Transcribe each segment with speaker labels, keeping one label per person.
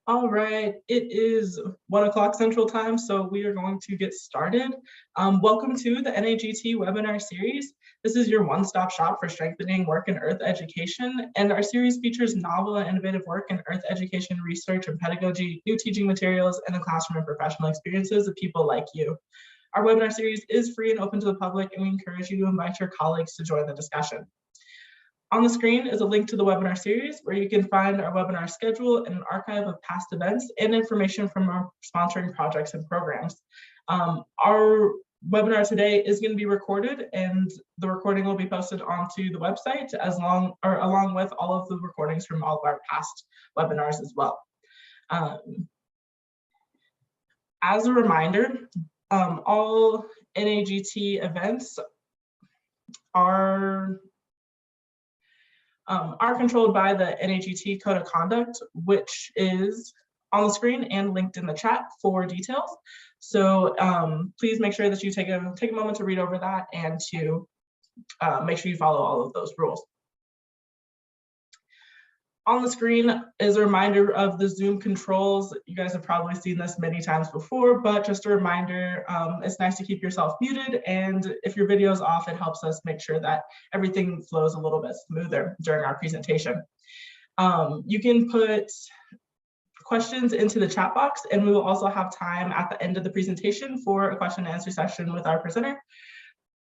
Speaker 1: All right, it is 1 o'clock Central Time, so we are going to get started. Welcome to the NAGT webinar series. This is your one-stop shop for strengthening work in Earth education, and our series features novel and innovative work in Earth education research and pedagogy, new teaching materials, and the classroom and professional experiences of people like you. Our webinar series is free and open to the public, and we encourage you to invite your colleagues to join the discussion. On the screen is a link to the webinar series where you can find our webinar schedule and an archive of past events and information from our sponsoring projects and programs. Our webinar today is going to be recorded, and the recording will be posted onto the website along with all of the recordings from all of our past webinars as well. As a reminder, all NAGT events are controlled by the NAGT Code of Conduct, which is on the screen and linked in the chat for details. So please make sure that you take a moment to read over that and to make sure you follow all of those rules. On the screen is a reminder of the Zoom controls. You guys have probably seen this many times before, but just a reminder, it's nice to keep yourself muted, and if your video is off, it helps us make sure that everything flows a little bit smoother during our presentation. You can put questions into the chat box, and we will also have time at the end of the presentation for a question and answer session with our presenter.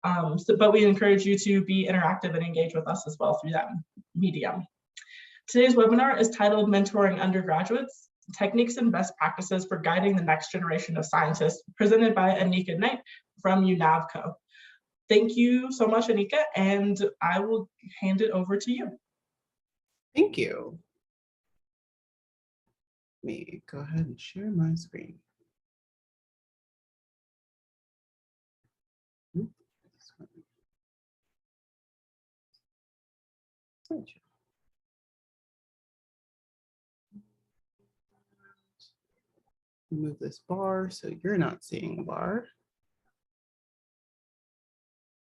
Speaker 1: But we encourage you to be interactive and engage with us as well through that medium. Today's webinar is titled Mentoring Undergraduates, Techniques and Best Practices for Guiding the Next Generation of Scientists, presented by Anika Knight from UNAVCO. Thank you so much, Anika, and I will hand it over to you.
Speaker 2: Thank you. Let me go ahead and share my screen. Move this bar so you're not seeing the bar.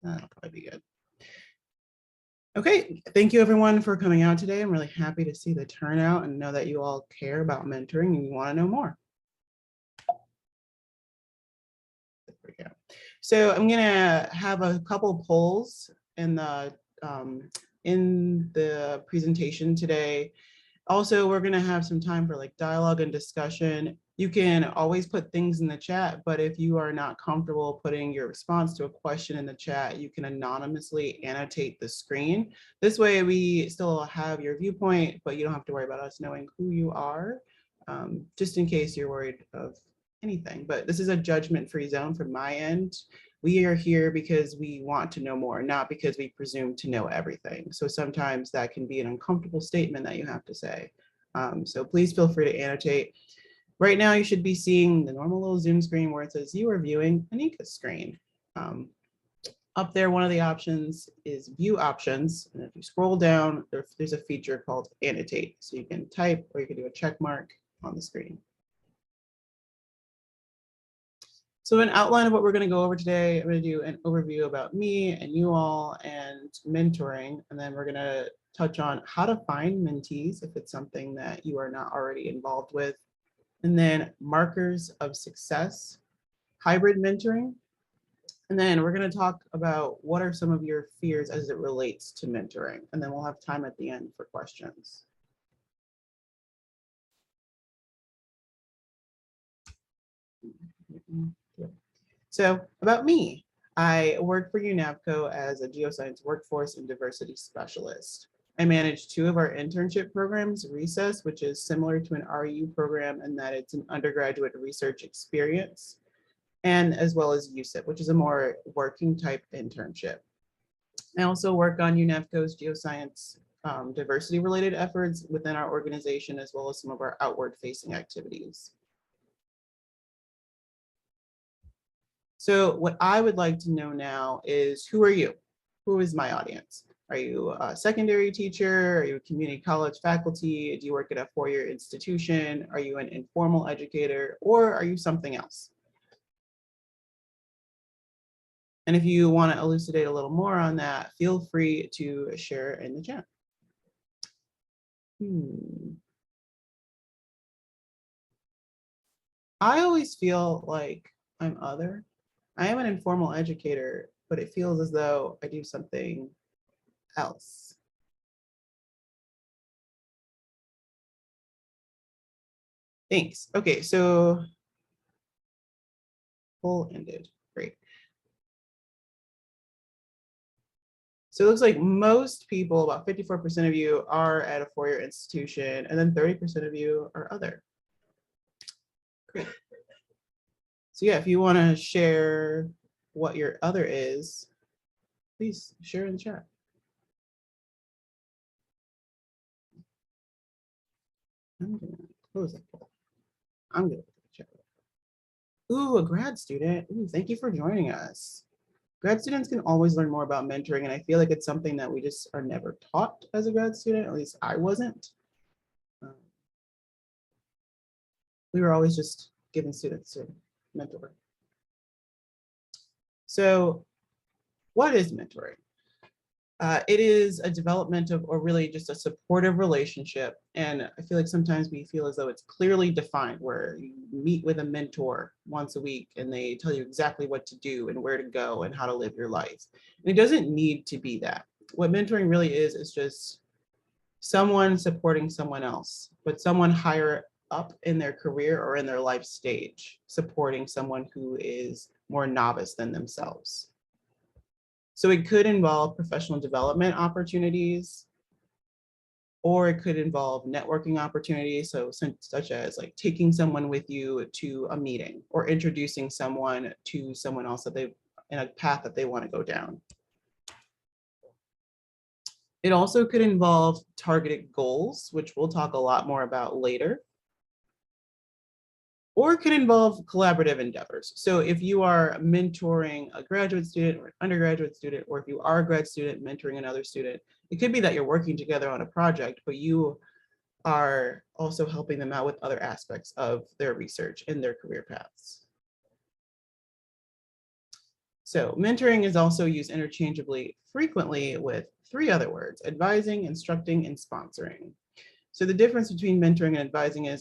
Speaker 2: That'll probably be good. Okay, thank you everyone for coming out today. I'm really happy to see the turnout and know that you all care about mentoring and you want to know more. There we go. So I'm gonna have a couple polls in the presentation today. Also, we're gonna have some time for like dialogue and discussion. You can always put things in the chat, but if you are not comfortable putting your response to a question in the chat, you can anonymously annotate the screen. This way we still have your viewpoint, but you don't have to worry about us knowing who you are, just in case you're worried of anything. But this is a judgment-free zone from my end. We are here because we want to know more, not because we presume to know everything. So sometimes that can be an uncomfortable statement that you have to say. So please feel free to annotate. Right now, you should be seeing the normal little Zoom screen where it says you are viewing Anika's screen. Up there, one of the options is view options. And if you scroll down, there's a feature called annotate. So you can type or you can do a check mark on the screen. So an outline of what we're going to go over today, I'm going to do an overview about me and you all and mentoring, and then we're going to touch on how to find mentees if it's something that you are not already involved with, and then markers of success, hybrid mentoring, and then we're going to talk about what are some of your fears as it relates to mentoring, and then we'll have time at the end for questions. So about me, I work for UNAVCO as a geoscience workforce and diversity specialist. I manage 2 of our internship programs, Recess, which is similar to an REU program in that it's an undergraduate research experience, and as well as USIP, which is a more working type internship. I also work on UNAVCO's geoscience diversity related efforts within our organization, as well as some of our outward facing activities. So what I would like to know now is, who are you? Who is my audience? Are you a secondary teacher? Are you a community college faculty? Do you work at a 4-year institution? Are you an informal educator, or are you something else? And if you want to elucidate a little more on that, feel free to share in the chat. I always feel like I'm other. I am an informal educator, but it feels as though I do something else. Thanks. Okay, so poll ended. Great. So it looks like most people, about 54% of you, are at a four-year institution, and then 30% of you are other. Great. So yeah, if you want to share what your other is, please share in the chat. I'm gonna close that poll. I'm gonna check it. Ooh, a grad student. Ooh, thank you for joining us. Grad students can always learn more about mentoring, and I feel like it's something that we just are never taught as a grad student. At least I wasn't. We were always just giving students to mentor. So what is mentoring? It is a development of, or really just a supportive relationship. And I feel like sometimes we feel as though it's clearly defined, where you meet with a mentor once a week and they tell you exactly what to do and where to go and how to live your life. And it doesn't need to be that. What mentoring really is just someone supporting someone else, but someone higher up in their career or in their life stage, supporting someone who is more novice than themselves. So it could involve professional development opportunities, or it could involve networking opportunities. So such as like taking someone with you to a meeting or introducing someone to someone else that they in a path that they want to go down. It also could involve targeted goals, which we'll talk a lot more about later. Or it could involve collaborative endeavors. So if you are mentoring a graduate student or an undergraduate student, or if you are a grad student mentoring another student, it could be that you're working together on a project, but you are also helping them out with other aspects of their research and their career paths. So mentoring is also used interchangeably frequently with three other words: advising, instructing, and sponsoring. So the difference between mentoring and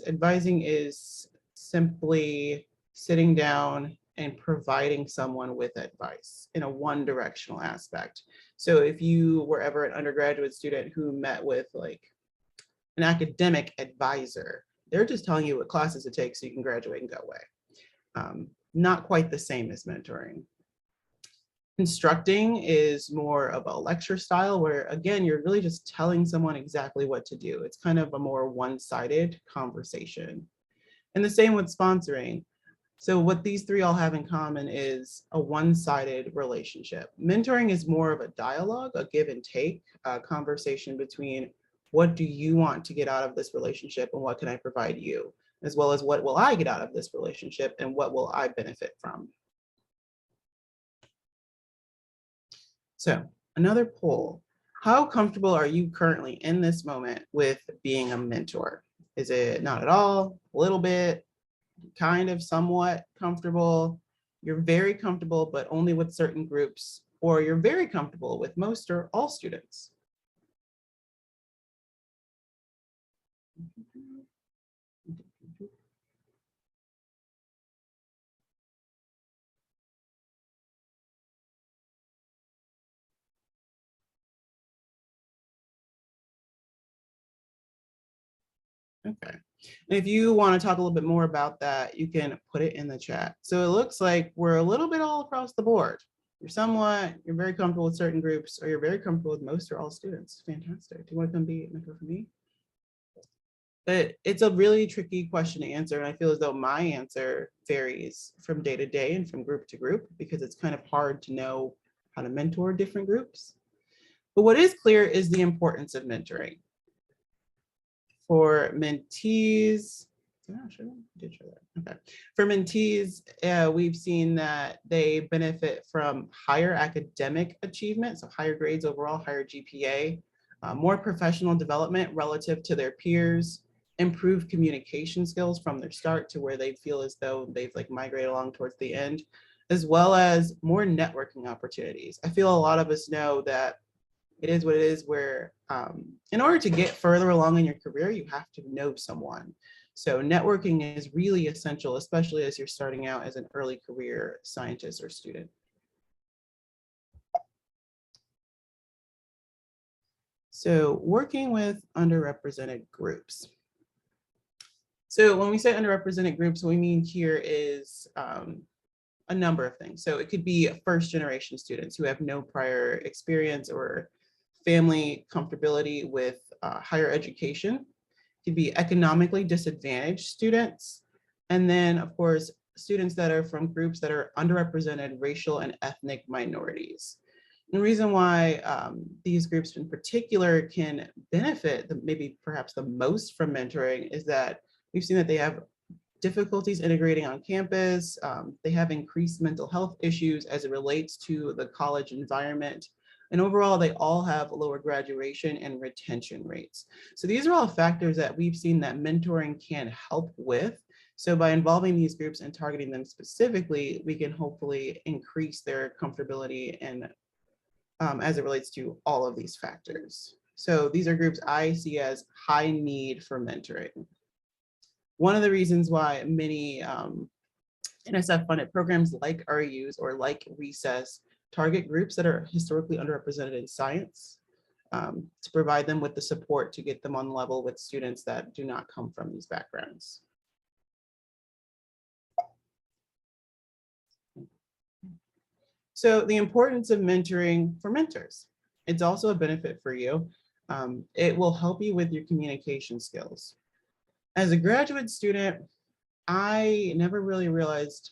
Speaker 2: advising is simply sitting down and providing someone with advice in a one-directional aspect. So if you were ever an undergraduate student who met with like an academic advisor, they're just telling you what classes to take so you can graduate and go away. Not quite the same as mentoring. Instructing is more of a lecture style where, again, you're really just telling someone exactly what to do. It's kind of a more one-sided conversation. And the same with sponsoring. So what these three all have in common is a one-sided relationship. Mentoring is more of a dialogue, a give and take, a conversation between what do you want to get out of this relationship and what can I provide you, as well as what will I get out of this relationship and what will I benefit from. So another poll: how comfortable are you currently in this moment with being a mentor? Is it not at all, a little bit, kind of, somewhat comfortable, you're very comfortable, but only with certain groups, or you're very comfortable with most or all students? Okay. And if you want to talk a little bit more about that, you can put it in the chat. So it looks like we're a little bit all across the board. You're very comfortable with certain groups, or you're very comfortable with most or all students. Fantastic. Do you want to come be a mentor for me? But it's a really tricky question to answer. And I feel as though my answer varies from day to day and from group to group, because it's kind of hard to know how to mentor different groups. But what is clear is the importance of mentoring. For mentees, okay. For mentees, we've seen that they benefit from higher academic achievement, so higher grades overall, higher GPA, more professional development relative to their peers, improved communication skills from their start to where they feel as though they've like migrated along towards the end, as well as more networking opportunities. I feel a lot of us know that it is what it is, where in order to get further along in your career, you have to know someone. So networking is really essential, especially as you're starting out as an early career scientist or student. So working with underrepresented groups. So when we say underrepresented groups, what we mean here is a number of things. So it could be first generation students who have no prior experience or family comfortability with higher education. It could be economically disadvantaged students. And then of course, students that are from groups that are underrepresented racial and ethnic minorities. And the reason why these groups in particular can benefit maybe perhaps the most from mentoring is that we've seen that they have difficulties integrating on campus. They have increased mental health issues as it relates to the college environment. And overall, they all have lower graduation and retention rates. So these are all factors that we've seen that mentoring can help with. So by involving these groups and targeting them specifically, we can hopefully increase their comfortability and as it relates to all of these factors. So these are groups I see as high need for mentoring. One of the reasons why many NSF-funded programs like RUs or like Recess target groups that are historically underrepresented in science to provide them with the support to get them on level with students that do not come from these backgrounds. So the importance of mentoring for mentors. It's also a benefit for you. It will help you with your communication skills. As a graduate student, I never really realized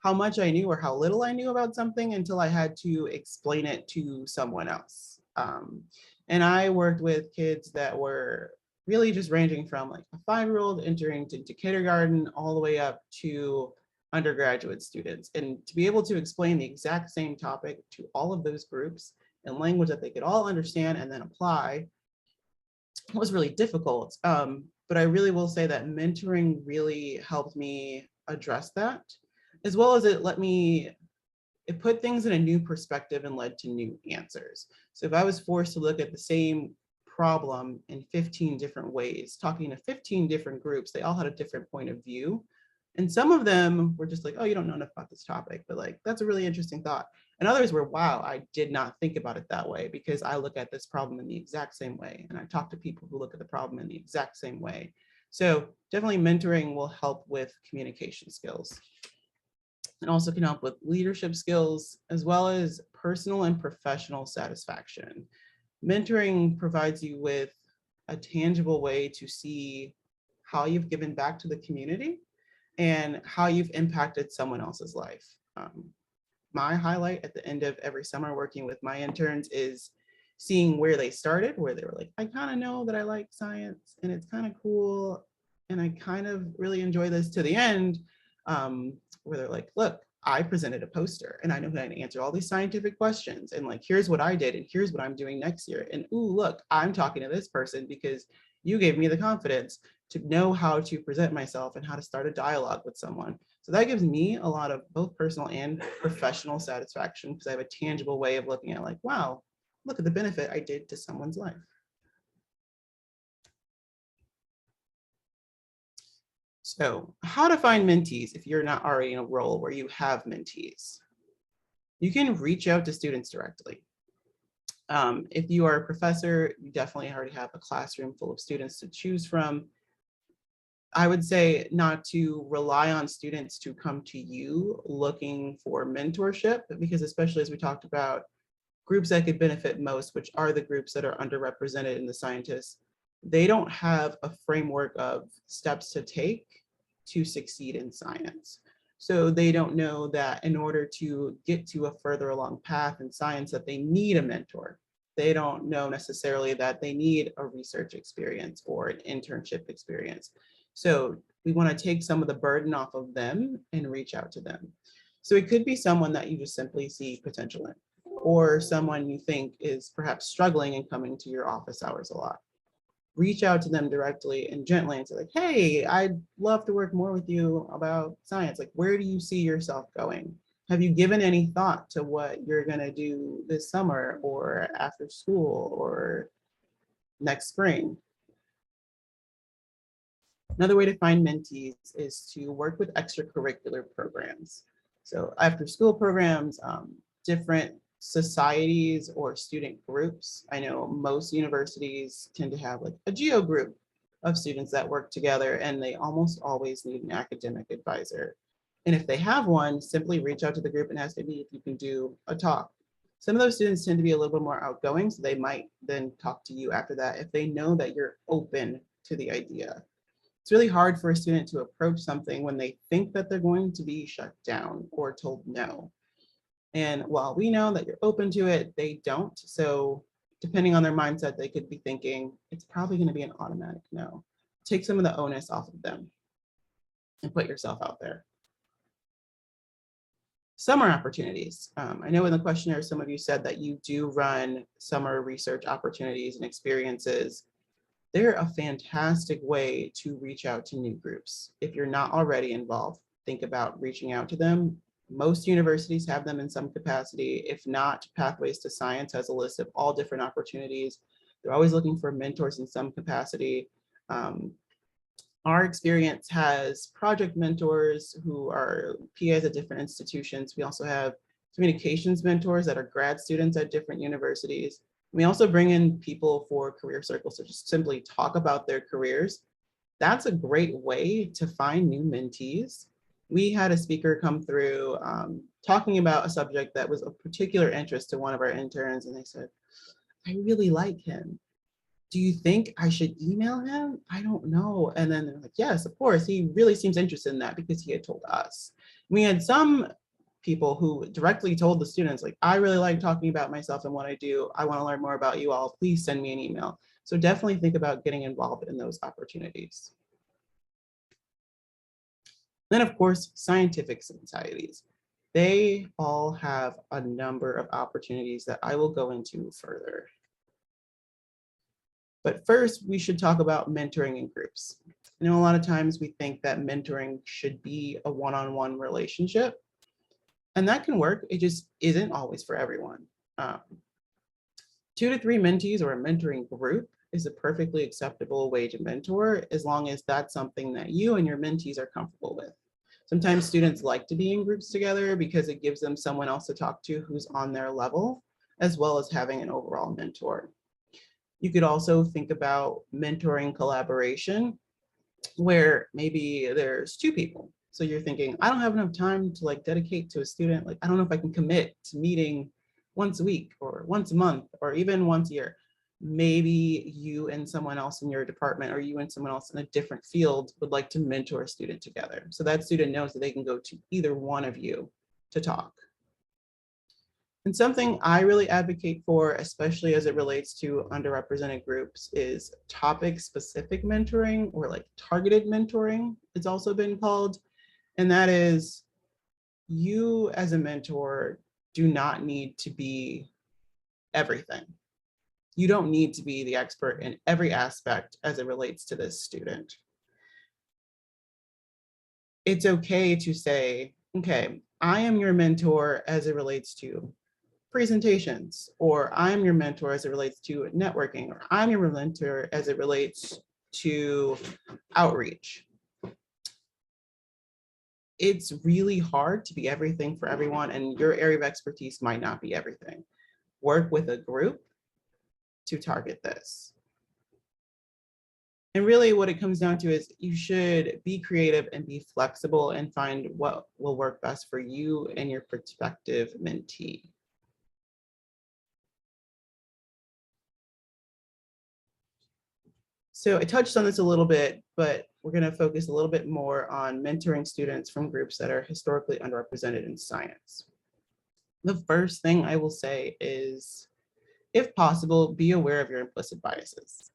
Speaker 2: how much I knew or how little I knew about something until I had to explain it to someone else. And I worked with kids that were really just ranging from like a 5-year-old entering into kindergarten all the way up to undergraduate students. And to be able to explain the exact same topic to all of those groups in language that they could all understand and then apply was really difficult. But I really will say that mentoring really helped me address that, as well as it put things in a new perspective and led to new answers. So if I was forced to look at the same problem in 15 different ways, talking to 15 different groups, they all had a different point of view. And some of them were just like, oh, you don't know enough about this topic, but like, that's a really interesting thought. And others were, wow, I did not think about it that way because I look at this problem in the exact same way. And I talk to people who look at the problem in the exact same way. So definitely mentoring will help with communication skills. And also can help with leadership skills, as well as personal and professional satisfaction. Mentoring provides you with a tangible way to see how you've given back to the community and how you've impacted someone else's life. My highlight at the end of every summer working with my interns is seeing where they started, where they were like, I kind of know that I like science and it's kind of cool and I kind of really enjoy this, to the end, where they're like, look, I presented a poster and I know how to answer all these scientific questions, and like, here's what I did and here's what I'm doing next year. And ooh, look, I'm talking to this person because you gave me the confidence to know how to present myself and how to start a dialogue with someone. So that gives me a lot of both personal and professional satisfaction because I have a tangible way of looking at like, wow, look at the benefit I did to someone's life. So how to find mentees if you're not already in a role where you have mentees. You can reach out to students directly. If you are a professor, you definitely already have a classroom full of students to choose from. I would say not to rely on students to come to you looking for mentorship, because especially as we talked about, groups that could benefit most, which are the groups that are underrepresented in the scientists, they don't have a framework of steps to take to succeed in science. So they don't know that in order to get to a further along path in science that they need a mentor. They don't know necessarily that they need a research experience or an internship experience. So we want to take some of the burden off of them and reach out to them. So it could be someone that you just simply see potential in, or someone you think is perhaps struggling and coming to your office hours a lot. Reach out to them directly and gently and say like, hey, I'd love to work more with you about science. Like, where do you see yourself going? Have you given any thought to what you're going to do this summer or after school or next spring? Another way to find mentees is to work with extracurricular programs. So after school programs, different societies or student groups. I know most universities tend to have like a geo group of students that work together, and they almost always need an academic advisor. And if they have one, simply reach out to the group and ask maybe if you can do a talk. Some of those students tend to be a little bit more outgoing, so they might then talk to you after that if they know that you're open to the idea. It's really hard for a student to approach something when they think that they're going to be shut down or told no. And while we know that you're open to it, they don't. So depending on their mindset, they could be thinking it's probably going to be an automatic no. Take some of the onus off of them and put yourself out there. Summer opportunities. I know in the questionnaire, some of you said that you do run summer research opportunities and experiences. They're a fantastic way to reach out to new groups. If you're not already involved, think about reaching out to them. Most universities have them in some capacity. If not, Pathways to Science has a list of all different opportunities. They're always looking for mentors in some capacity. Our experience has project mentors who are PAs at different institutions. We also have communications mentors that are grad students at different universities. We also bring in people for career circles to just simply talk about their careers. That's a great way to find new mentees. We had a speaker come through talking about a subject that was of particular interest to one of our interns, and they said, I really like him. Do you think I should email him? I don't know. And then they're like, yes, of course. He really seems interested in that because he had told us. We had some people who directly told the students, like, I really like talking about myself and what I do. I want to learn more about you all. Please send me an email. So definitely think about getting involved in those opportunities. Then, of course, scientific societies. They all have a number of opportunities that I will go into further. But first, we should talk about mentoring in groups. You know, a lot of times we think that mentoring should be a one-on-one relationship, and that can work. It just isn't always for everyone. 2 to 3 mentees or a mentoring group is a perfectly acceptable way to mentor, as long as that's something that you and your mentees are comfortable with. Sometimes students like to be in groups together because it gives them someone else to talk to who's on their level, as well as having an overall mentor. You could also think about mentoring collaboration, where maybe there's 2 people. So you're thinking, I don't have enough time to like dedicate to a student. Like, I don't know if I can commit to meeting once a week or once a month or even once a year. Maybe you and someone else in your department or you and someone else in a different field would like to mentor a student together. So that student knows that they can go to either one of you to talk. And something I really advocate for, especially as it relates to underrepresented groups, is topic-specific mentoring, or like targeted mentoring, it's also been called. And that is, you as a mentor do not need to be everything. You don't need to be the expert in every aspect as it relates to this student. It's okay to say, okay, I am your mentor as it relates to presentations, or I'm your mentor as it relates to networking, or I'm your mentor as it relates to outreach. It's really hard to be everything for everyone, and your area of expertise might not be everything. Work with a group to target this. And really what it comes down to is you should be creative and be flexible and find what will work best for you and your prospective mentee. So I touched on this a little bit, but we're going to focus a little bit more on mentoring students from groups that are historically underrepresented in science. The first thing I will say is, if possible, be aware of your implicit biases.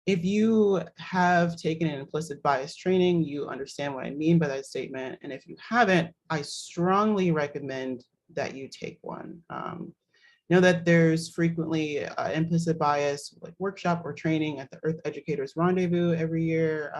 Speaker 2: If you have taken an implicit bias training, you understand what I mean by that statement. And if you haven't, I strongly recommend that you take one. Know that there's frequently implicit bias, like workshop or training at the Earth Educators Rendezvous every year.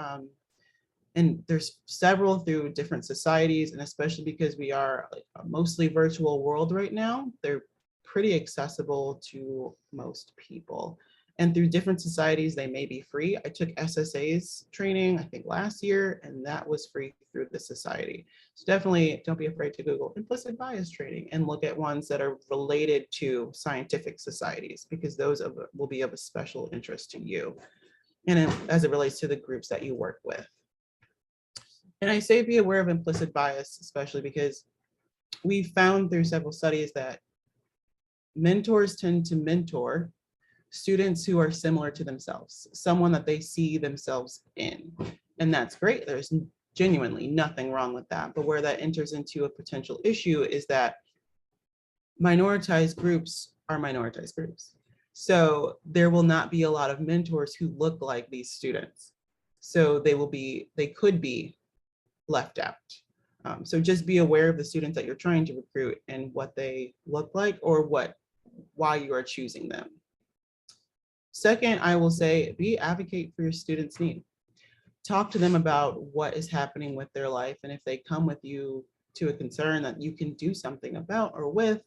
Speaker 2: And there's several through different societies, and especially because we are like a mostly virtual world right now, they're pretty accessible to most people. And through different societies, they may be free. I took SSA's training, I think last year, and that was free through the society. So definitely don't be afraid to Google implicit bias training and look at ones that are related to scientific societies, because those will be of a special interest to you. And as it relates to the groups that you work with. And I say be aware of implicit bias, especially because we found through several studies that mentors tend to mentor students who are similar to themselves, someone that they see themselves in. And that's great. There's genuinely nothing wrong with that. But where that enters into a potential issue is that minoritized groups are minoritized groups. So there will not be a lot of mentors who look like these students. So they could be left out. So just be aware of the students that you're trying to recruit and what they look like or why you are choosing them. Second, I will say, advocate for your students' need. Talk to them about what is happening with their life. And if they come with you to a concern that you can do something about or with,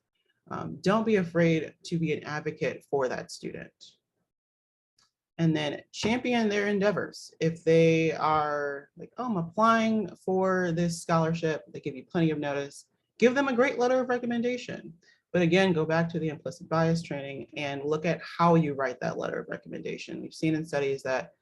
Speaker 2: don't be afraid to be an advocate for that student. And then champion their endeavors. If they are like, oh, I'm applying for this scholarship, they give you plenty of notice, give them a great letter of recommendation. But again, go back to the implicit bias training and look at how you write that letter of recommendation. We've seen in studies that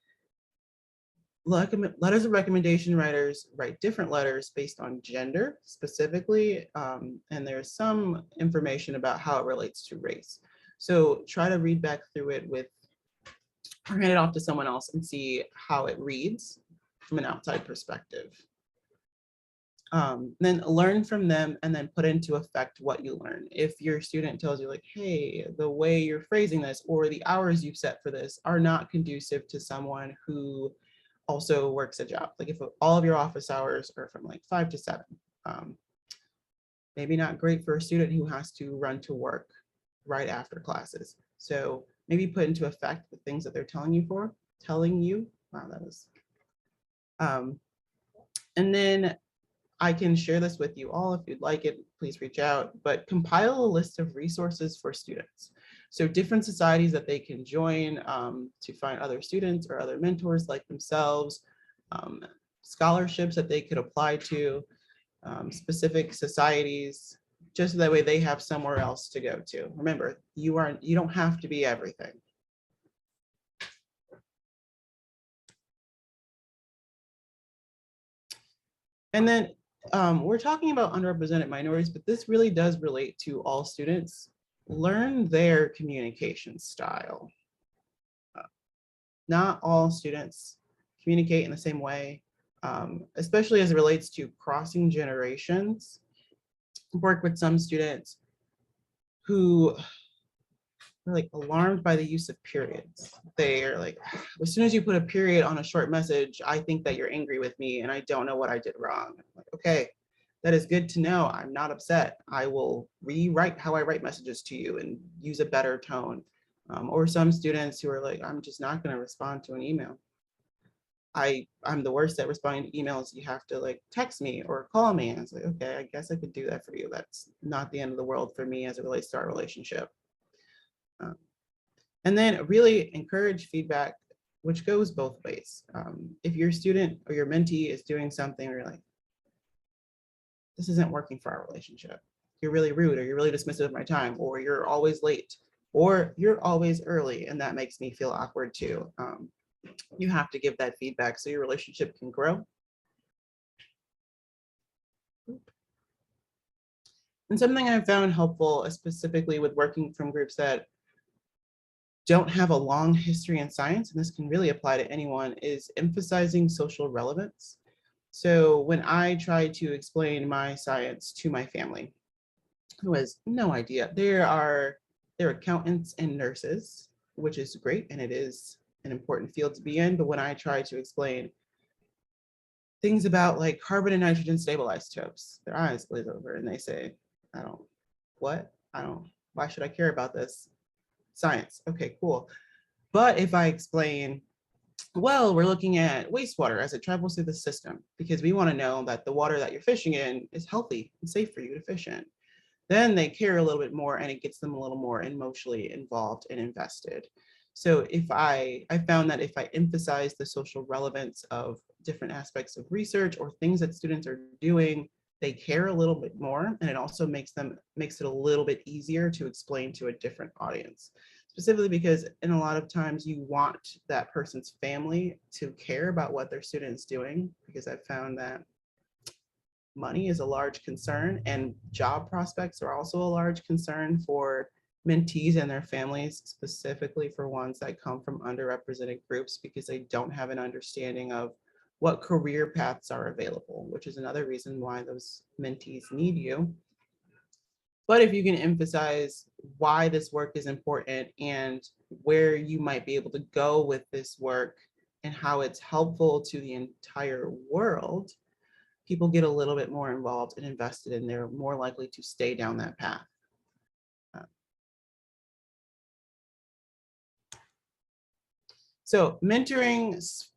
Speaker 2: letters of recommendation writers write different letters based on gender specifically, and there's some information about how it relates to race. So try to read back through it or hand it off to someone else and see how it reads from an outside perspective. Then learn from them and then put into effect what you learn. If your student tells you like, hey, the way you're phrasing this or the hours you've set for this are not conducive to someone who also works a job. Like if all of your office hours are from like 5 to 7, maybe not great for a student who has to run to work right after classes. So maybe put into effect the things that they're telling you. Wow, that was. And then I can share this with you all. If you'd like it, please reach out, but compile a list of resources for students. So different societies that they can join to find other students or other mentors like themselves, scholarships that they could apply to, specific societies, just so that way they have somewhere else to go to. Remember, you don't have to be everything. And then we're talking about underrepresented minorities, but this really does relate to all students. Learn their communication style. Not all students communicate in the same way, especially as it relates to crossing generations. Work with some students who are like alarmed by the use of periods. They are like, as soon as you put a period on a short message, I think that you're angry with me and I don't know what I did wrong. I'm like, okay, that is good to know. I'm not upset. I will rewrite how I write messages to you and use a better tone. Or some students who are like, I'm just not going to respond to an email. I'm the worst at responding to emails. You have to like text me or call me. And it's like, okay, I guess I could do that for you. That's not the end of the world for me as it relates to our relationship. And then really encourage feedback, which goes both ways. If your student or your mentee is doing something where you're like, this isn't working for our relationship. You're really rude, or you're really dismissive of my time, or you're always late, or you're always early, and that makes me feel awkward too. You have to give that feedback so your relationship can grow. And something I've found helpful, specifically with working from groups that don't have a long history in science, and this can really apply to anyone, is emphasizing social relevance. So when I try to explain my science to my family, who has no idea, they're accountants and nurses, which is great, and it is an important field to be in. But when I try to explain things about like carbon and nitrogen stabilized their eyes glaze over and they say, why should I care about this? Science. Okay, cool. But if I explain well, we're looking at wastewater as it travels through the system because we want to know that the water that you're fishing in is healthy and safe for you to fish in. Then they care a little bit more and it gets them a little more emotionally involved and invested. So if I found that if I emphasize the social relevance of different aspects of research or things that students are doing, they care a little bit more, and it also makes it a little bit easier to explain to a different audience. Specifically because in a lot of times you want that person's family to care about what their student is doing, because I've found that money is a large concern and job prospects are also a large concern for mentees and their families, specifically for ones that come from underrepresented groups because they don't have an understanding of what career paths are available, which is another reason why those mentees need you. But if you can emphasize why this work is important and where you might be able to go with this work and how it's helpful to the entire world, people get a little bit more involved and invested, and they're more likely to stay down that path. So mentoring is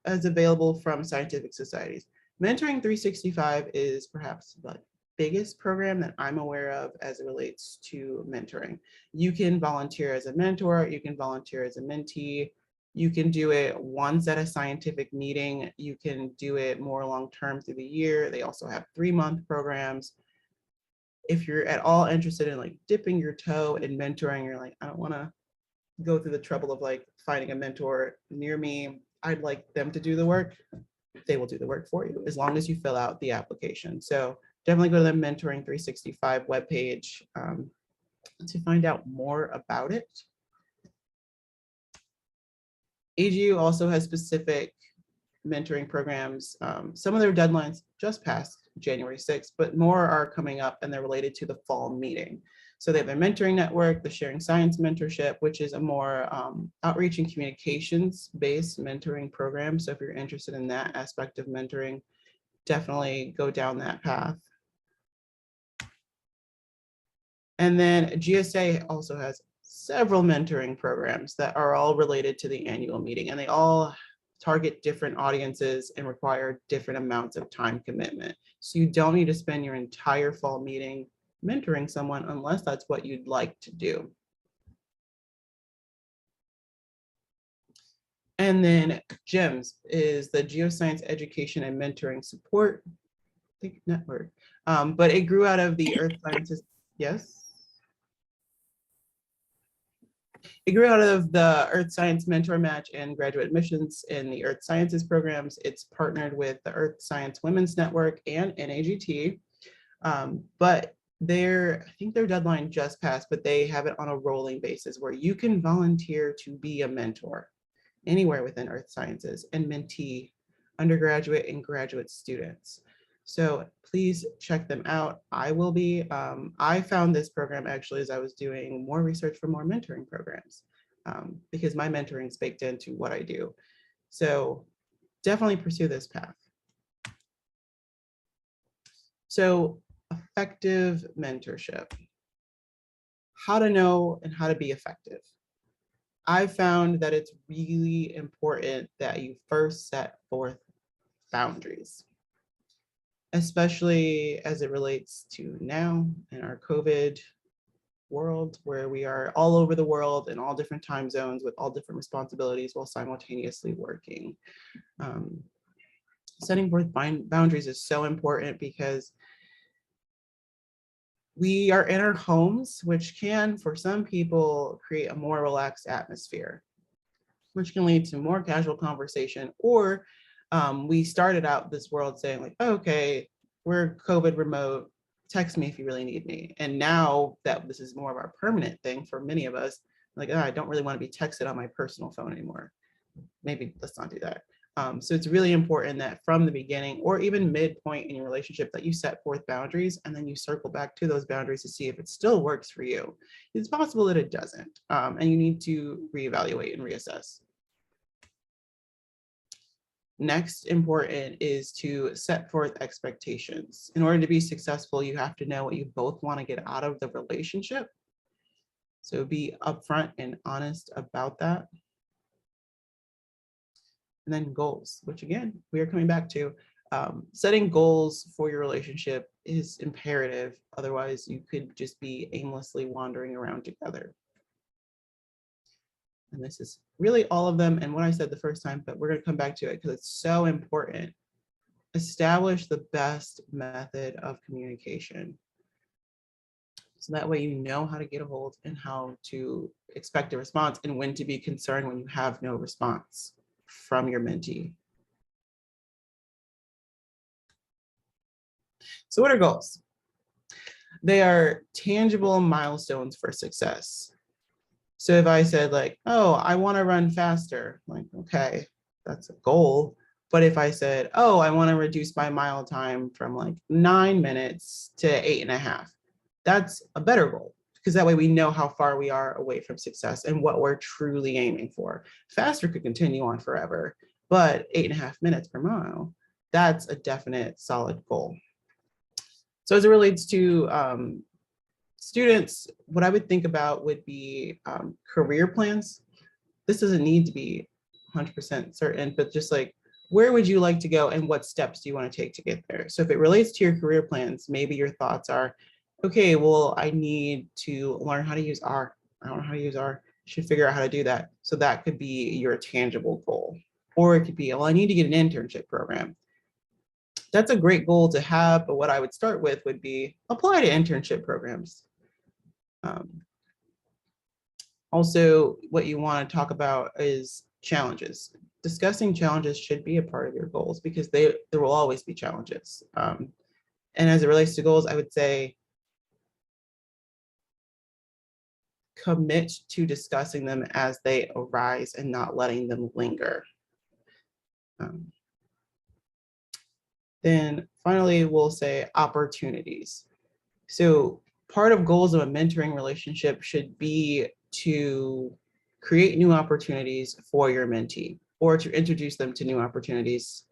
Speaker 2: available from scientific societies. Mentoring 365 is perhaps the biggest program that I'm aware of as it relates to mentoring. You can volunteer as a mentor, you can volunteer as a mentee, you can do it once at a scientific meeting, you can do it more long-term through the year. They also have 3-month programs. If you're at all interested in like dipping your toe in mentoring, you're like, I don't want to go through the trouble of like finding a mentor near me, I'd like them to do the work. They will do the work for you as long as you fill out the application. So definitely go to the Mentoring 365 webpage to find out more about it. AGU also has specific mentoring programs. Some of their deadlines just passed January 6th, but more are coming up and they're related to the fall meeting. So they have their mentoring network, the Sharing Science Mentorship, which is a more outreach and communications based mentoring program. So if you're interested in that aspect of mentoring, definitely go down that path. And then GSA also has several mentoring programs that are all related to the annual meeting, and they all target different audiences and require different amounts of time commitment. So you don't need to spend your entire fall meeting mentoring someone unless that's what you'd like to do. And then GEMS is the Geoscience Education and Mentoring Support, I think, network. But it grew out of the Earth Sciences, yes? It grew out of the Earth Science Mentor Match and graduate admissions in the Earth Sciences programs. It's partnered with the Earth Science Women's Network and NAGT. But I think their deadline just passed, but they have it on a rolling basis where you can volunteer to be a mentor anywhere within Earth Sciences and mentee undergraduate and graduate students. So please check them out. I will be. I found this program actually as I was doing more research for more mentoring programs because my mentoring is baked into what I do. So definitely pursue this path. So effective mentorship. How to know and how to be effective. I found that it's really important that you first set forth boundaries, especially as it relates to now in our COVID world where we are all over the world in all different time zones with all different responsibilities while simultaneously working. Setting forth boundaries is so important because we are in our homes, which can, for some people, create a more relaxed atmosphere, which can lead to more casual conversation. Or we started out this world saying like, oh, okay, we're COVID remote, text me if you really need me. And now that this is more of our permanent thing for many of us, like, oh, I don't really want to be texted on my personal phone anymore. Maybe let's not do that. So it's really important that from the beginning or even midpoint in your relationship that you set forth boundaries and then you circle back to those boundaries to see if it still works for you. It's possible that it doesn't, and you need to reevaluate and reassess. Next important is to set forth expectations. In order to be successful, you have to know what you both want to get out of the relationship. So be upfront and honest about that. And then goals, which again, we are coming back to. Setting goals for your relationship is imperative. Otherwise, you could just be aimlessly wandering around together. And this is really all of them. And what I said the first time, but we're going to come back to it because it's so important. Establish the best method of communication. So that way you know how to get a hold and how to expect a response and when to be concerned when you have no response from your mentee. So what are goals? They are tangible milestones for success. So if I said like, oh, I want to run faster, like, okay, that's a goal. But if I said, oh, I want to reduce my mile time from like 9 minutes to 8.5, that's a better goal because that way we know how far we are away from success and what we're truly aiming for. Faster could continue on forever, but 8.5 minutes per mile, that's a definite solid goal. So as it relates to students, what I would think about would be career plans. This doesn't need to be 100% certain, but just like, where would you like to go and what steps do you want to take to get there? So if it relates to your career plans, maybe your thoughts are, okay, well, I need to learn how to use R. I don't know how to use R. Should figure out how to do that. So that could be your tangible goal. Or it could be, well, I need to get an internship program. That's a great goal to have, but what I would start with would be apply to internship programs. Also, what you want to talk about is challenges. Discussing challenges should be a part of your goals because there will always be challenges. And as it relates to goals, I would say commit to discussing them as they arise and not letting them linger. Then finally, we'll say opportunities. So part of goals of a mentoring relationship should be to create new opportunities for your mentee or to introduce them to new opportunities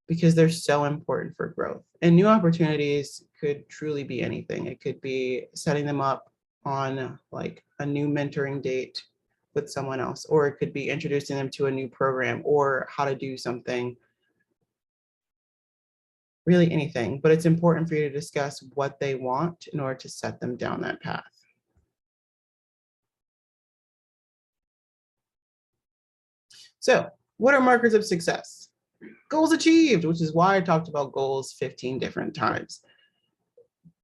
Speaker 2: because they're so important for growth. And new opportunities could truly be anything. It could be setting them up on like a new mentoring date with someone else, or it could be introducing them to a new program or how to do something. Really anything, but it's important for you to discuss what they want in order to set them down that path. So what are markers of success? Goals achieved, which is why I talked about goals 15 different times.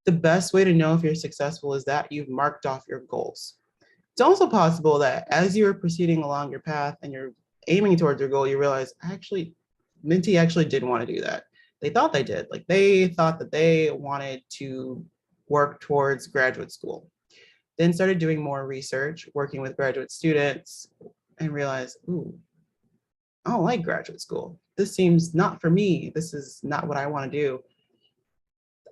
Speaker 2: The best way to know if you're successful is that you've marked off your goals. It's also possible that as you're proceeding along your path and you're aiming towards your goal, you realize mentee actually didn't want to do that. They thought they did. Like they thought that they wanted to work towards graduate school. Then started doing more research, working with graduate students, and realized, ooh, I don't like graduate school. This seems not for me. This is not what I want to do.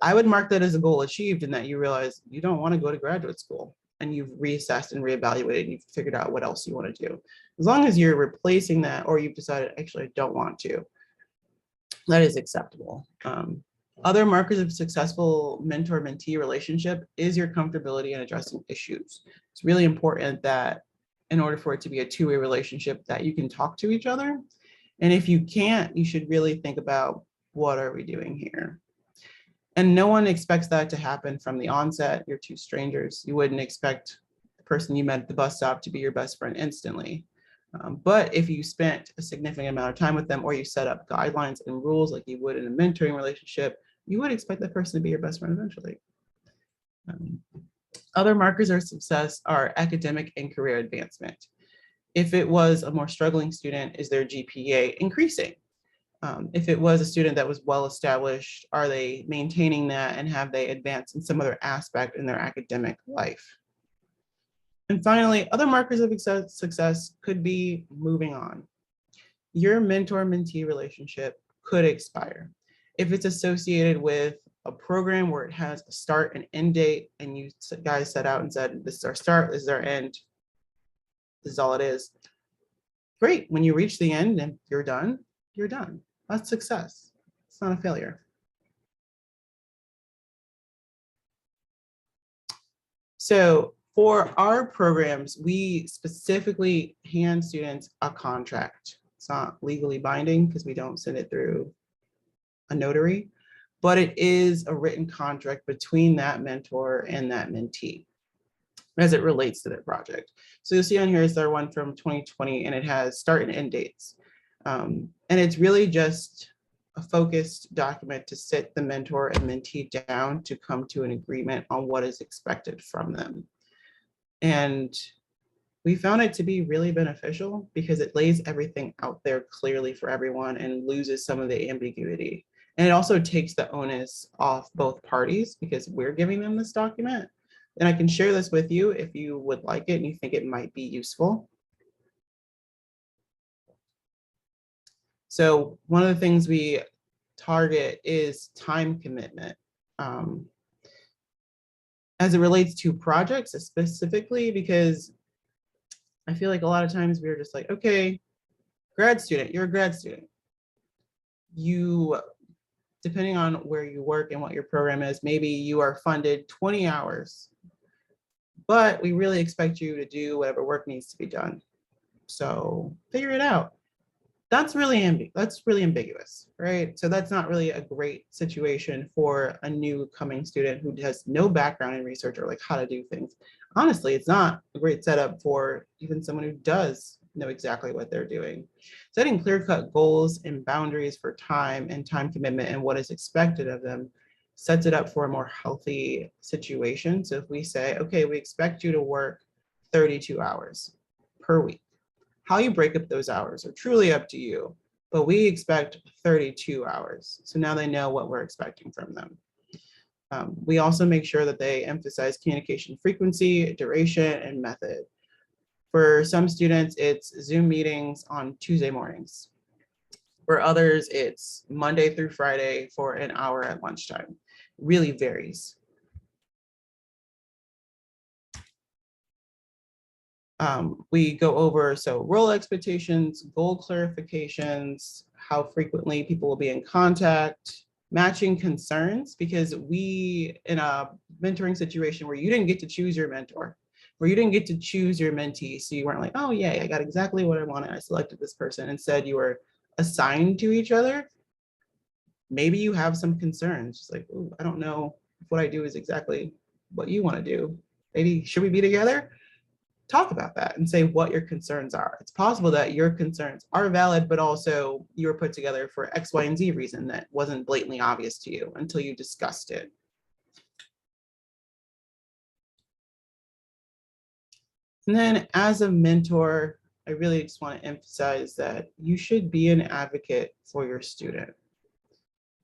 Speaker 2: I would mark that as a goal achieved in that you realize you don't want to go to graduate school and you've reassessed and reevaluated and you've figured out what else you want to do. As long as you're replacing that or you've decided, actually, I don't want to, that is acceptable. Other markers of successful mentor-mentee relationship is your comfortability in addressing issues. It's really important that in order for it to be a two-way relationship that you can talk to each other. And if you can't, you should really think about what are we doing here? And no one expects that to happen from the onset. You're two strangers. You wouldn't expect the person you met at the bus stop to be your best friend instantly. But if you spent a significant amount of time with them or you set up guidelines and rules like you would in a mentoring relationship, you would expect that person to be your best friend eventually. Other markers of success are academic and career advancement. If it was a more struggling student, is their GPA increasing? If it was a student that was well established, are they maintaining that and have they advanced in some other aspect in their academic life? And finally, other markers of success could be moving on. Your mentor-mentee relationship could expire. If it's associated with a program where it has a start and end date and you guys set out and said, this is our start, this is our end, this is all it is. Great, when you reach the end and you're done, you're done. That's success. It's not a failure. So for our programs, we specifically hand students a contract. It's not legally binding because we don't send it through a notary, but it is a written contract between that mentor and that mentee as it relates to their project. So you'll see on here is our one from 2020, and it has start and end dates. And it's really just a focused document to sit the mentor and mentee down to come to an agreement on what is expected from them. And we found it to be really beneficial because it lays everything out there clearly for everyone and loses some of the ambiguity. And it also takes the onus off both parties because we're giving them this document. And I can share this with you if you would like it and you think it might be useful. So one of the things we target is time commitment. As it relates to projects specifically, because I feel like a lot of times we're just like, okay, grad student, you're a grad student. You, depending on where you work and what your program is, maybe you are funded 20 hours, but we really expect you to do whatever work needs to be done. So figure it out. That's really ambiguous, right? So that's not really a great situation for a new coming student who has no background in research or like how to do things. Honestly, it's not a great setup for even someone who does know exactly what they're doing. Setting clear-cut goals and boundaries for time and time commitment and what is expected of them sets it up for a more healthy situation. So if we say, okay, we expect you to work 32 hours per week. How you break up those hours are truly up to you, but we expect 32 hours. So now they know what we're expecting from them. We also make sure that they emphasize communication frequency, duration, and method. For some students, it's Zoom meetings on Tuesday mornings. For others, it's Monday through Friday for an hour at lunchtime. Really varies. We go over, so role expectations, goal clarifications, how frequently people will be in contact, matching concerns, because we, in a mentoring situation where you didn't get to choose your mentor, where you didn't get to choose your mentee, so you weren't like, oh yay, I got exactly what I wanted, I selected this person. Instead, you were assigned to each other. Maybe you have some concerns, just like, oh, I don't know if what I do is exactly what you want to do. Maybe should we be together? Talk about that and say what your concerns are. It's possible that your concerns are valid, but also you were put together for X, Y, and Z reason that wasn't blatantly obvious to you until you discussed it. And then as a mentor, I really just want to emphasize that you should be an advocate for your student.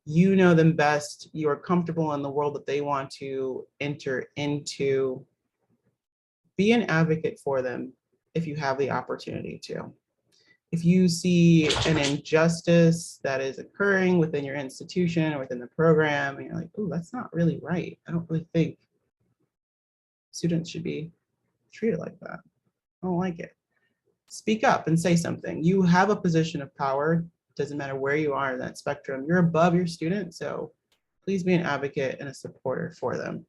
Speaker 2: You know them best. You are comfortable in the world that they want to enter into. Be an advocate for them if you have the opportunity to. If you see an injustice that is occurring within your institution or within the program, and you're like, oh, that's not really right. I don't really think students should be treated like that. I don't like it. Speak up and say something. You have a position of power. Doesn't matter where you are in that spectrum. You're above your student, so please be an advocate and a supporter for them.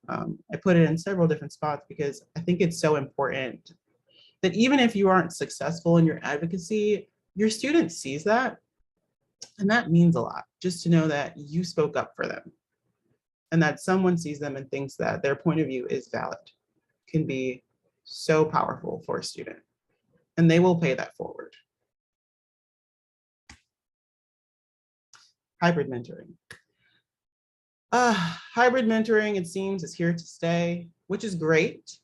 Speaker 2: I put it in several different spots because I think it's so important that even if you aren't successful in your advocacy, your student sees that. And that means a lot, just to know that you spoke up for them and that someone sees them and thinks that their point of view is valid can be so powerful for a student. And they will pay that forward. Hybrid mentoring. Hybrid mentoring, it seems, is here to stay, which is great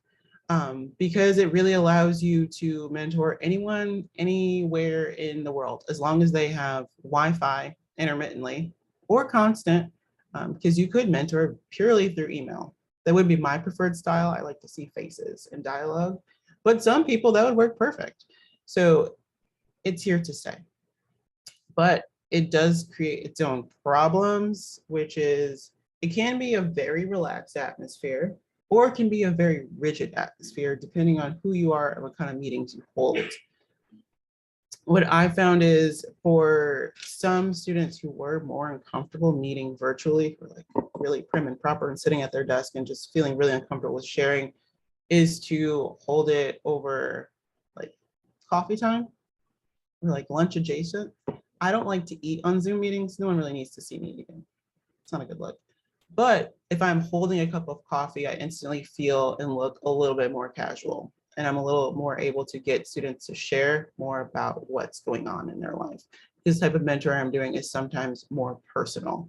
Speaker 2: because it really allows you to mentor anyone, anywhere in the world, as long as they have Wi-Fi intermittently or constant, because you could mentor purely through email. That would be my preferred style. I like to see faces and dialogue, but some people that would work perfect. So it's here to stay. But it does create its own problems, which is it can be a very relaxed atmosphere, or it can be a very rigid atmosphere, depending on who you are and what kind of meetings you hold. What I found is for some students who were more uncomfortable meeting virtually, or like really prim and proper and sitting at their desk and just feeling really uncomfortable with sharing, is to hold it over like coffee time. or like lunch adjacent. I don't like to eat on Zoom meetings. No one really needs to see me eating. It's not a good look. But if I'm holding a cup of coffee, I instantly feel and look a little bit more casual. And I'm a little more able to get students to share more about what's going on in their life. This type of mentoring I'm doing is sometimes more personal.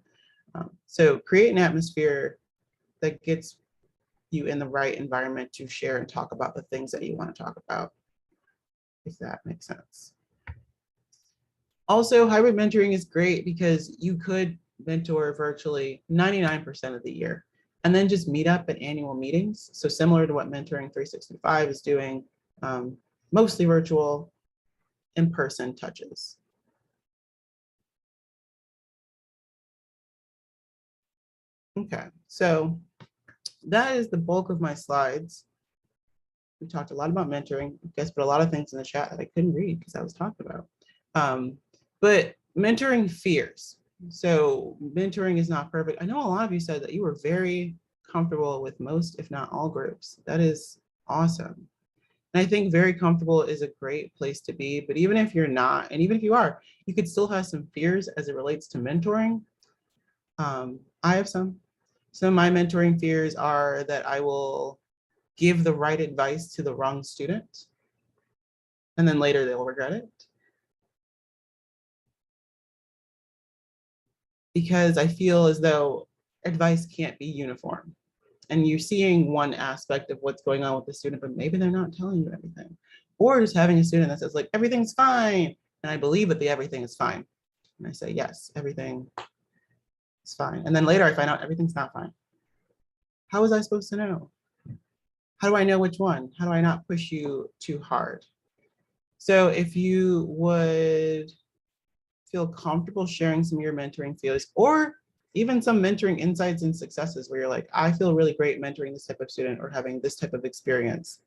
Speaker 2: So create an atmosphere that gets you in the right environment to share and talk about the things that you want to talk about, if that makes sense. Also, hybrid mentoring is great because you could mentor virtually 99% of the year and then just meet up at annual meetings. So similar to what Mentoring 365 is doing, mostly virtual, in-person touches. Okay, so that is the bulk of my slides. We talked a lot about mentoring. I guess put a lot of things in the chat that I couldn't read because I was talking about. But mentoring fears. So mentoring is not perfect. I know a lot of you said that you were very comfortable with most, if not all groups. That is awesome. And I think very comfortable is a great place to be, but even if you're not, and even if you are, you could still have some fears as it relates to mentoring. I have some. Some of my mentoring fears are that I will give the right advice to the wrong student, and then later they'll regret it. Because I feel as though advice can't be uniform. And you're seeing one aspect of what's going on with the student, but maybe they're not telling you everything. Or just having a student that says like, everything's fine. And I believe that the everything is fine. And I say, yes, everything is fine. And then later I find out everything's not fine. How was I supposed to know? How do I know which one? How do I not push you too hard? So if you would feel comfortable sharing some of your mentoring feelings, or even some mentoring insights and successes where you're like, I feel really great mentoring this type of student or having this type of experience.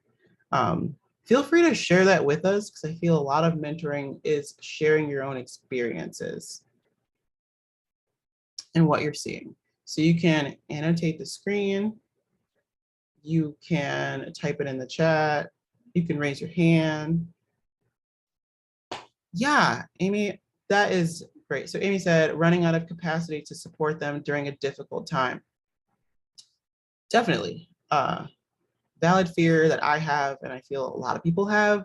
Speaker 2: Feel free to share that with us, because I feel a lot of mentoring is sharing your own experiences and what you're seeing. So you can annotate the screen, you can type it in the chat, you can raise your hand. Yeah, Amy, that is great. So Amy said, running out of capacity to support them during a difficult time. Definitely. Valid fear that I have, and I feel a lot of people have.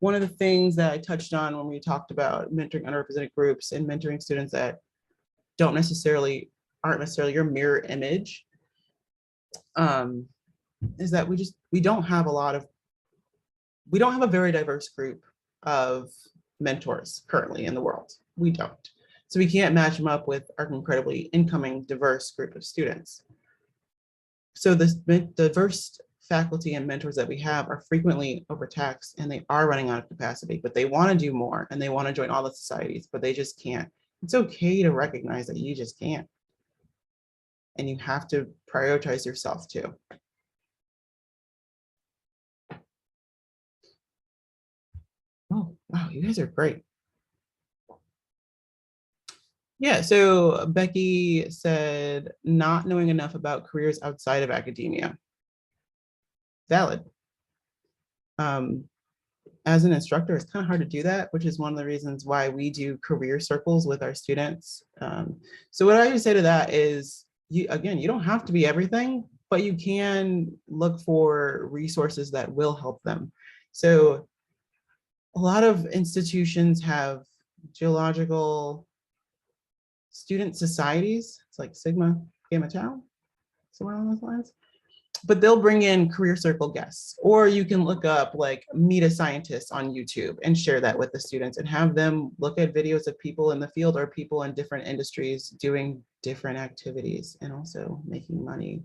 Speaker 2: One of the things that I touched on when we talked about mentoring underrepresented groups and mentoring students that aren't necessarily your mirror image, is that we don't have a very diverse group of mentors currently in the world. We don't. So we can't match them up with our incredibly incoming diverse group of students. So the diverse faculty and mentors that we have are frequently overtaxed, and they are running out of capacity, but they want to do more and they want to join all the societies, but they just can't. It's okay to recognize that you just can't. And you have to prioritize yourself too. Oh, wow, you guys are great. Yeah, so Becky said, not knowing enough about careers outside of academia. Valid. As an instructor, it's kind of hard to do that, which is one of the reasons why we do career circles with our students. So what I would say to that is, you don't have to be everything, but you can look for resources that will help them. So a lot of institutions have geological student societies. It's like Sigma Gamma Tau, somewhere along those lines. But they'll bring in career circle guests, or you can look up like Meet a Scientist on YouTube and share that with the students and have them look at videos of people in the field or people in different industries doing different activities and also making money.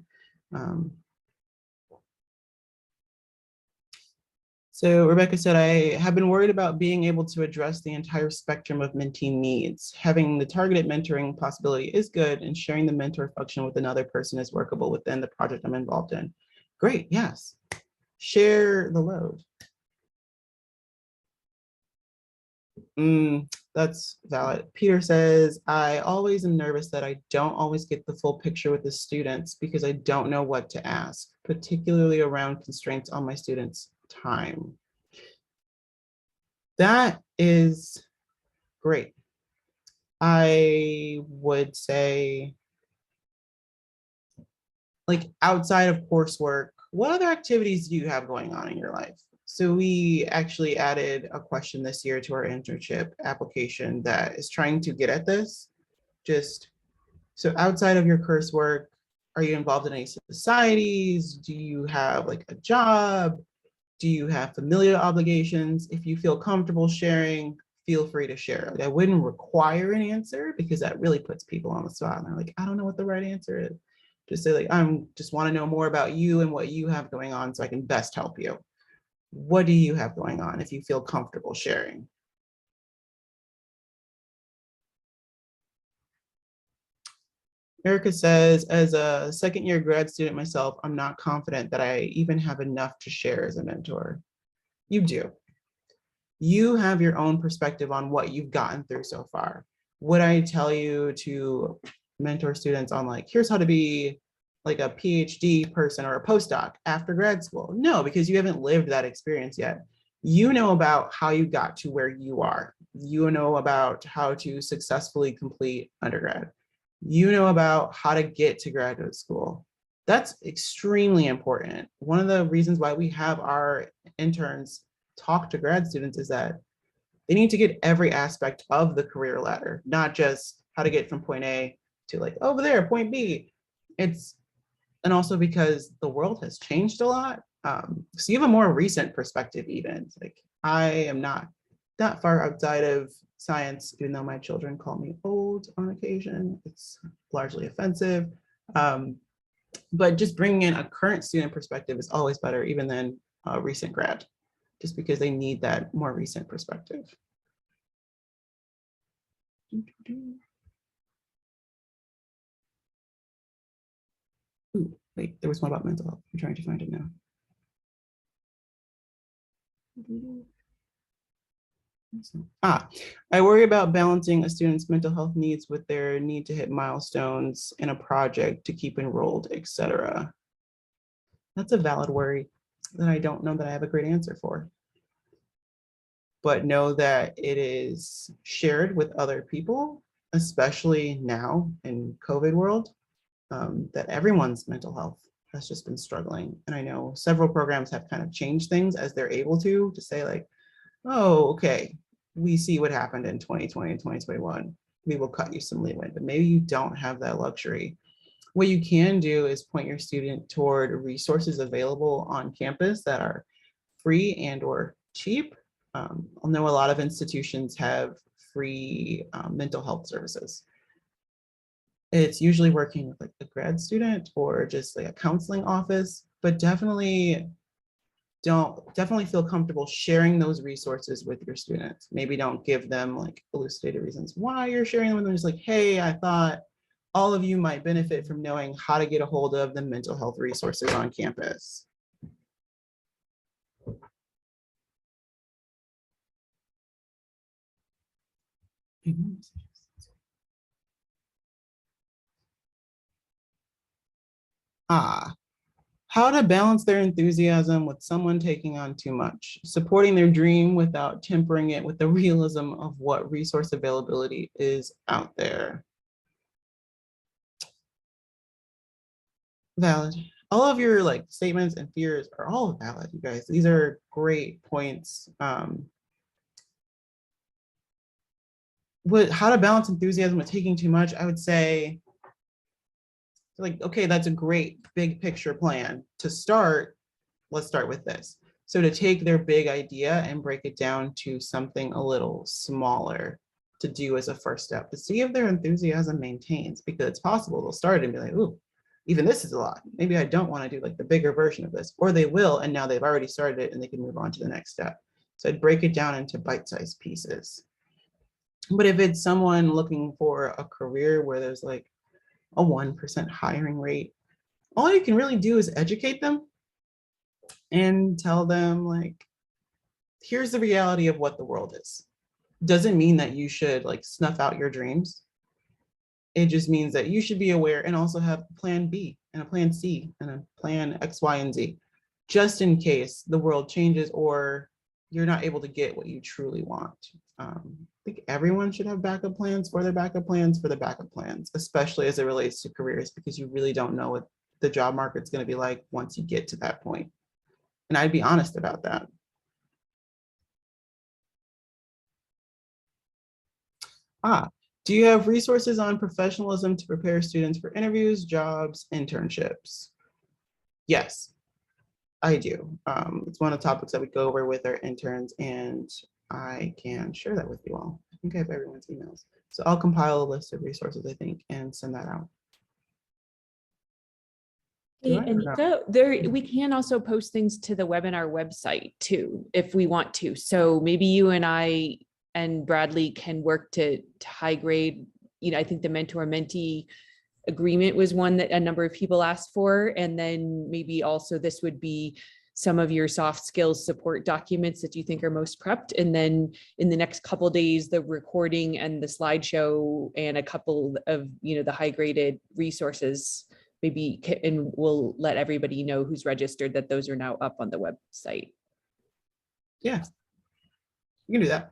Speaker 2: So Rebecca said, I have been worried about being able to address the entire spectrum of mentee needs. Having the targeted mentoring possibility is good, and sharing the mentor function with another person is workable within the project I'm involved in. Great, yes. Share the load. That's valid. Peter says, I always am nervous that I don't always get the full picture with the students because I don't know what to ask, particularly around constraints on my students' time. That is great. I would say, like, outside of coursework, what other activities do you have going on in your life? So we actually added a question this year to our internship application that is trying to get at this. Just so outside of your coursework, are you involved in any societies? Do you have like a job? Do you have familial obligations? If you feel comfortable sharing, feel free to share. Like, I wouldn't require an answer because that really puts people on the spot. And they're like, I don't know what the right answer is. Just say like, I'm just want to know more about you and what you have going on so I can best help you. What do you have going on if you feel comfortable sharing? Erica says, as a second year grad student myself, I'm not confident that I even have enough to share as a mentor. You do. You have your own perspective on what you've gotten through so far. Would I tell you to mentor students on like, here's how to be like a PhD person or a postdoc after grad school? No, because you haven't lived that experience yet. You know about how you got to where you are. You know about how to successfully complete undergrad. You know about how to get to graduate school. That's extremely important. One of the reasons why we have our interns talk to grad students is that they need to get every aspect of the career ladder, not just how to get from point A to like over there, point B. And also because the world has changed a lot. So you have a more recent perspective even. It's like, I am not that far outside of science, even though my children call me old on occasion. It's largely offensive. But just bringing in a current student perspective is always better, even than a recent grad, just because they need that more recent perspective. Ooh, wait, there was one about mental health. I'm trying to find it now. I worry about balancing a student's mental health needs with their need to hit milestones in a project to keep enrolled, etc. That's a valid worry that I don't know that I have a great answer for. But know that it is shared with other people, especially now in COVID world, that everyone's mental health has just been struggling. And I know several programs have kind of changed things as they're able to say like, oh, okay, we see what happened in 2020 and 2021. We will cut you some leeway, but maybe you don't have that luxury. What you can do is point your student toward resources available on campus that are free and or cheap. I know a lot of institutions have free mental health services. It's usually working with like a grad student or just like a counseling office, but definitely feel comfortable sharing those resources with your students. Maybe don't give them like elucidated reasons why you're sharing them with them. Just like, hey, I thought all of you might benefit from knowing how to get a hold of the mental health resources on campus. How to balance their enthusiasm with someone taking on too much, supporting their dream without tempering it with the realism of what resource availability is out there. Valid. All of your like statements and fears are all valid, you guys. These are great points. How to balance enthusiasm with taking too much, I would say, like, okay, that's a great big picture plan. To start, let's start with this. So to take their big idea and break it down to something a little smaller to do as a first step to see if their enthusiasm maintains, because it's possible they'll start and be like, ooh, even this is a lot. Maybe I don't want to do like the bigger version of this, or they will, and now they've already started it and they can move on to the next step. So I'd break it down into bite-sized pieces. But if it's someone looking for a career where there's like a 1% hiring rate, all you can really do is educate them and tell them like, here's the reality of what the world is. Doesn't mean that you should like snuff out your dreams. It just means that you should be aware and also have a plan B and a plan C and a plan X, Y, and Z, just in case the world changes or you're not able to get what you truly want. I think everyone should have backup plans for their backup plans for their backup plans, especially as it relates to careers, because you really don't know what the job market's going to be like once you get to that point. And I'd be honest about that. Do you have resources on professionalism to prepare students for interviews, jobs, internships? Yes, I do. It's one of the topics that we go over with our interns, and I can share that with you all. I think I have everyone's emails. So I'll compile a list of resources, I think, and send that out.
Speaker 3: Hey, Anika, we can also post things to the webinar website too, if we want to. So maybe you and I and Bradley can work to high grade. I think the mentor-mentee agreement was one that a number of people asked for. And then maybe also this would be some of your soft skills support documents that you think are most prepped. And then in the next couple of days, the recording and the slideshow and a couple of, the high graded resources, maybe, and we'll let everybody know who's registered that those are now up on the website.
Speaker 2: Yeah, you can do that.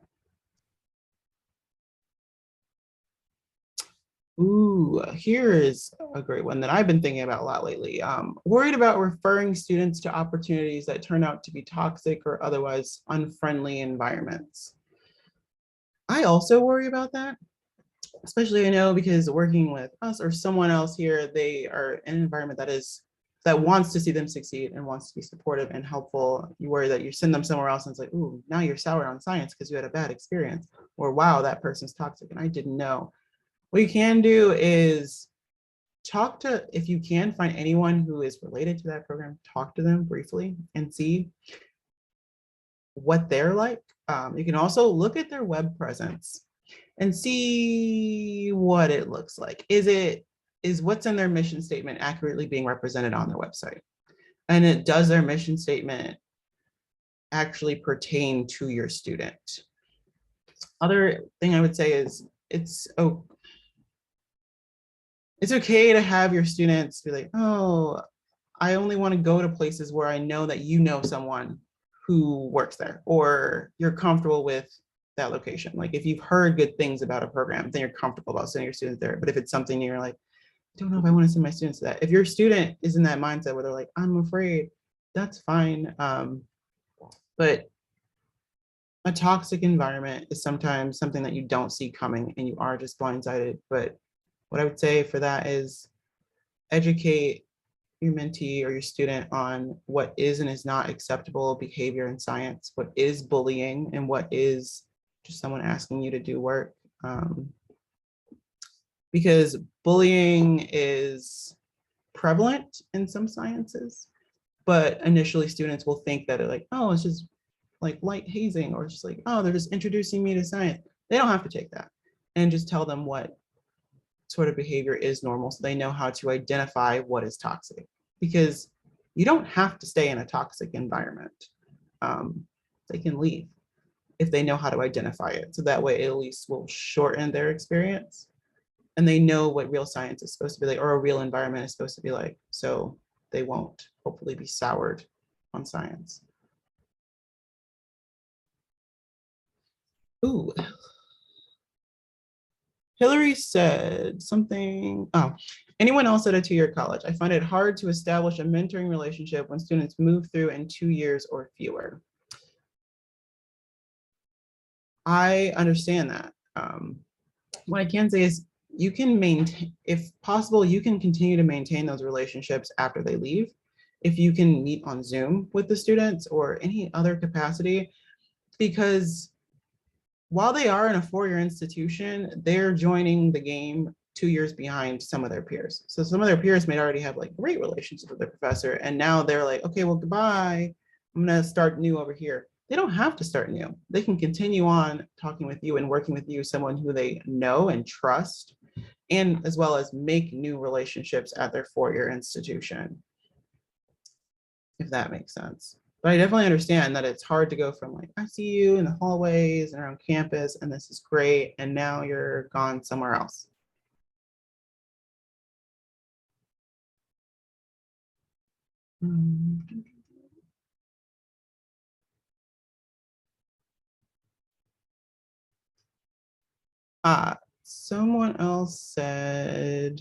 Speaker 2: Ooh, here is a great one that I've been thinking about a lot lately. Worried about referring students to opportunities that turn out to be toxic or otherwise unfriendly environments. I also worry about that, especially I know because working with us or someone else here, they are in an environment that wants to see them succeed and wants to be supportive and helpful. You worry that you send them somewhere else and it's like, ooh, now you're sour on science because you had a bad experience, or wow, that person's toxic and I didn't know. What you can do is talk to, if you can find anyone who is related to that program, talk to them briefly and see what they're like. You can also look at their web presence and see what it looks like. Is what's in their mission statement accurately being represented on their website? And does their mission statement actually pertain to your student? Other thing I would say is it's okay to have your students be like, oh, I only want to go to places where I know that you know someone who works there, or you're comfortable with that location. Like if you've heard good things about a program, then you're comfortable about sending your students there. But if it's something you're like, I don't know if I want to send my students to that. If your student is in that mindset where they're like, I'm afraid, that's fine. But a toxic environment is sometimes something that you don't see coming and you are just blindsided. But what I would say for that is educate your mentee or your student on what is and is not acceptable behavior in science, what is bullying and what is just someone asking you to do work. Because bullying is prevalent in some sciences, but initially students will think that it's like, oh, it's just like light hazing, or it's just like, oh, they're just introducing me to science. They don't have to take that, and just tell them what sort of behavior is normal so they know how to identify what is toxic, because you don't have to stay in a toxic environment. They can leave if they know how to identify it. So that way it at least will shorten their experience and they know what real science is supposed to be like, or a real environment is supposed to be like, so they won't hopefully be soured on science. Ooh. Hillary said something, oh, anyone else at a two-year college? I find it hard to establish a mentoring relationship when students move through in 2 years or fewer. I understand that. What I can say is you can maintain, if possible, you can continue to maintain those relationships after they leave. If you can meet on Zoom with the students or any other capacity, because while they are in a four-year institution, they're joining the game 2 years behind some of their peers. So some of their peers may already have like great relationships with their professor. And now they're like, okay, well, goodbye. I'm gonna start new over here. They don't have to start new. They can continue on talking with you and working with you, someone who they know and trust, and as well as make new relationships at their four-year institution, if that makes sense. But I definitely understand that it's hard to go from like, I see you in the hallways and around campus, and this is great, and now you're gone somewhere else. Someone else said,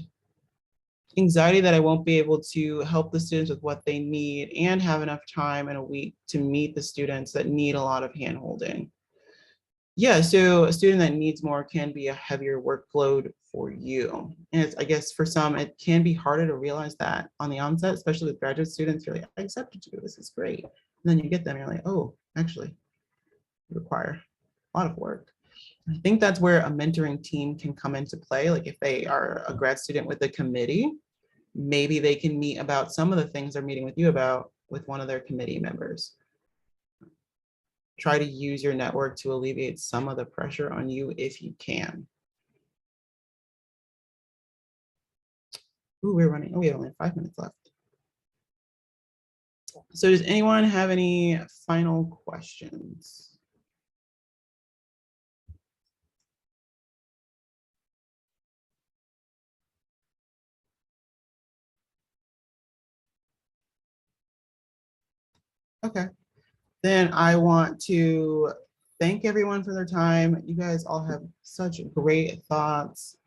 Speaker 2: anxiety that I won't be able to help the students with what they need and have enough time in a week to meet the students that need a lot of handholding. Yeah, so a student that needs more can be a heavier workload for you. And it's, I guess for some, it can be harder to realize that on the onset, especially with graduate students. You're like, I accepted you, this is great. And then you get them, you're like, oh, actually, you require a lot of work. I think that's where a mentoring team can come into play. Like if they are a grad student with a committee, maybe they can meet about some of the things they're meeting with you about with one of their committee members. Try to use your network to alleviate some of the pressure on you if you can. Ooh, we're running. Oh, we have only 5 minutes left. So does anyone have any final questions? Okay. Then I want to thank everyone for their time. You guys all have such great thoughts.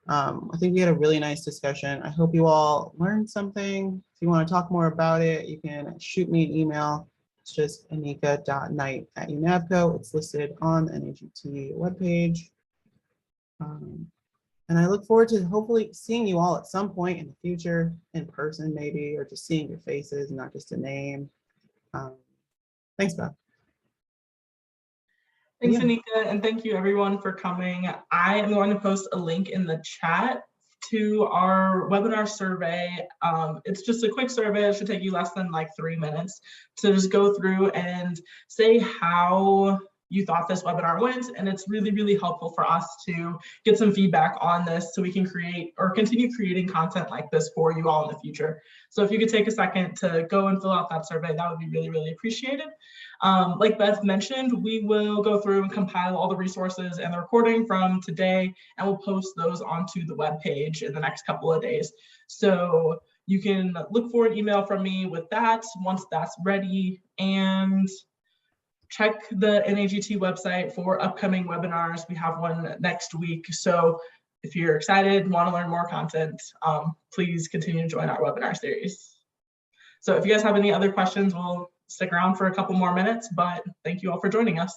Speaker 2: I think we had a really nice discussion. I hope you all learned something. If you want to talk more about it, you can shoot me an email. It's just anika.knight@unavco. It's listed on the NAGT webpage. And I look forward to hopefully seeing you all at some point in the future, in person maybe, or just seeing your faces, not just a name. Thanks, Beth.
Speaker 1: Thanks, Anika, and thank you everyone for coming. I am going to post a link in the chat to our webinar survey. It's just a quick survey. It should take you less than like 3 minutes to just go through and say how you thought this webinar went, and it's really, really helpful for us to get some feedback on this so we can create or continue creating content like this for you all in the future. So if you could take a second to go and fill out that survey, that would be really, really appreciated. Like Beth mentioned, we will go through and compile all the resources and the recording from today, and we'll post those onto the webpage in the next couple of days. So you can look for an email from me with that once that's ready, and check the NAGT website for upcoming webinars. We have one next week. So if you're excited, want to learn more content, please continue to join our webinar series. So if you guys have any other questions, we'll stick around for a couple more minutes, but thank you all for joining us.